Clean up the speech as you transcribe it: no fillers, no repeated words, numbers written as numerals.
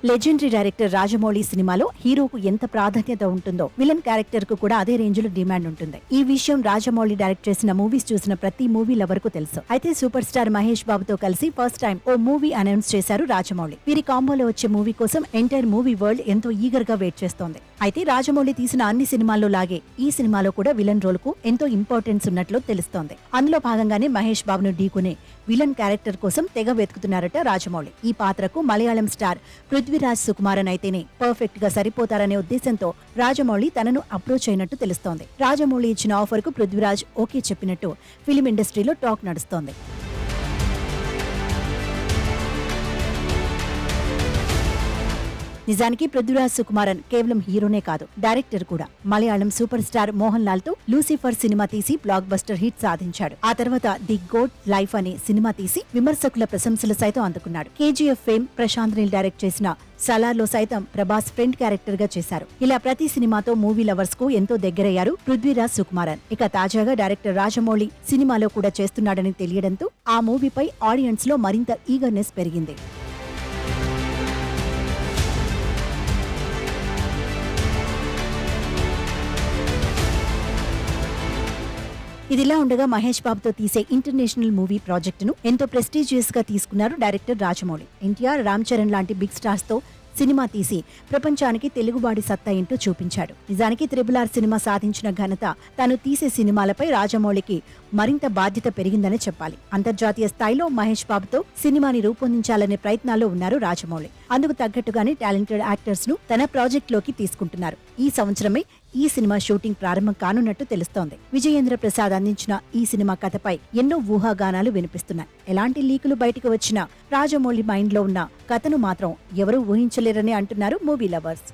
Legendary director Rajamouli సినిమాలో హీరోకు ఎంత ప్రాధాన్యత ఉంటుందో విలన్ క్యారెక్టర్ కు కూడా అదే రేంజ్ లో డిమాండ్ ఉంటుంది. ఈ విషయం రాజమౌళి డైరెక్ట్ చేసిన మూవీస్ చూసిన ప్రతి మూవీ లవర్ కు తెలుసు. అయితే సూపర్ స్టార్ మహేష్ బాబుతో కలిసి ఫస్ట్ టైం ఓ మూవీ అనౌన్స్ చేశారు రాజమౌళి. వీరి కాంబోలో వచ్చే మూవీ కోసం ఎంటైర్ మూవీ వరల్డ్ ఎంతో ఈగర్ గా వెయిట్ చేస్తోంది. అయితే రాజమౌళి తీసిన అన్ని సినిమాల్లో లాగే ఈ సినిమాలో కూడా విలన్ రోల్ కు ఎంతో ఇంపార్టెన్స్ ఉన్నట్లు తెలుస్తోంది. అందులో భాగంగానే మహేష్ బాబును ఢీకునే విలన్ క్యారెక్టర్ కోసం తెగ వెతుకుతున్నారట రాజమౌళి. ఈ పాత్రకు మలయాళం స్టార్ పృథ్వీరాజ్ సుకుమారన్ అయితేనే పర్ఫెక్ట్ గా సరిపోతారనే ఉద్దేశంతో రాజమౌళి తనను అప్రోచ్ అయినట్టు తెలుస్తోంది. రాజమౌళి ఇచ్చిన ఆఫర్ కు పృథ్వీరాజ్ ఓకే చెప్పినట్టు ఫిలిం ఇండస్ట్రీలో టాక్ నడుస్తోంది. నిజానికి పృథ్వీరాజ్ సుకుమారన్ కేవలం హీరోనే కాదు, డైరెక్టర్ కూడా. మలయాళం సూపర్ స్టార్ మోహన్ లాల్ తో లూసిఫర్ సినిమా తీసి బ్లాక్ బస్టర్ హిట్ సాధించాడు. ఆ తర్వాత ది గోడ్ లైఫ్ అనే సినిమా తీసి విమర్శకుల ప్రశంసలు సైతం అందుకున్నాడు. కేజీఎఫ్ ఫేమ్ ప్రశాంత్ నీల్ డైరెక్ట్ చేసిన సలార్లో సైతం ప్రభాస్ ఫ్రెండ్ క్యారెక్టర్ గా చేశారు. ఇలా ప్రతి సినిమాతో మూవీ లవర్స్ కు ఎంతో దగ్గరయ్యారు పృథ్వీరాజ్ సుకుమారన్. ఇక తాజాగా డైరెక్టర్ రాజమౌళి సినిమాలో కూడా చేస్తున్నాడని తెలియడంతో ఆ మూవీపై ఆడియన్స్ లో మరింత ఈగర్నెస్ పెరిగింది. ఇదిలా ఉండగా మహేష్ బాబుతో తీసే ఇంటర్నేషనల్ మూవీ ప్రాజెక్టును ఎంతో ప్రెస్టీజియస్ గా తీసుకున్నారు డైరెక్టర్ రాజమౌళి. ఎన్టీఆర్, రామ్ చరణ్ లాంటి బిగ్ స్టార్స్ తో సినిమా తీసి ప్రపంచానికి తెలుగువాడి సత్తా ఏంటో చూపించాడు. నిజానికి RRR సినిమా సాధించిన ఘనత తాను తీసే సినిమాలపై రాజమౌళికి మరింత బాధ్యత పెరిగిందనే చెప్పాలి. అంతర్జాతీయ స్థాయిలో మహేష్ బాబుతో సినిమాని రూపొందించాలనే ప్రయత్నాల్లో ఉన్నారు రాజమౌళి. అందుకు తగ్గట్టుగానే టాలెంటెడ్ యాక్టర్స్ ను తన ప్రాజెక్ట్ లోకి తీసుకుంటున్నారు. ఈ సంవత్సరమే ఈ సినిమా షూటింగ్ ప్రారంభం కానున్నట్టు తెలుస్తోంది. విజయేంద్ర ప్రసాద్ అందించిన ఈ సినిమా కథపై ఎన్నో ఊహాగానాలు వినిపిస్తున్నాయి. ఎలాంటి లీకులు బయటకు వచ్చినా రాజమౌళి మైండ్ లో ఉన్న కథను మాత్రం ఎవరూ ఊహించలేరని అంటున్నారు మూవీ లవర్స్.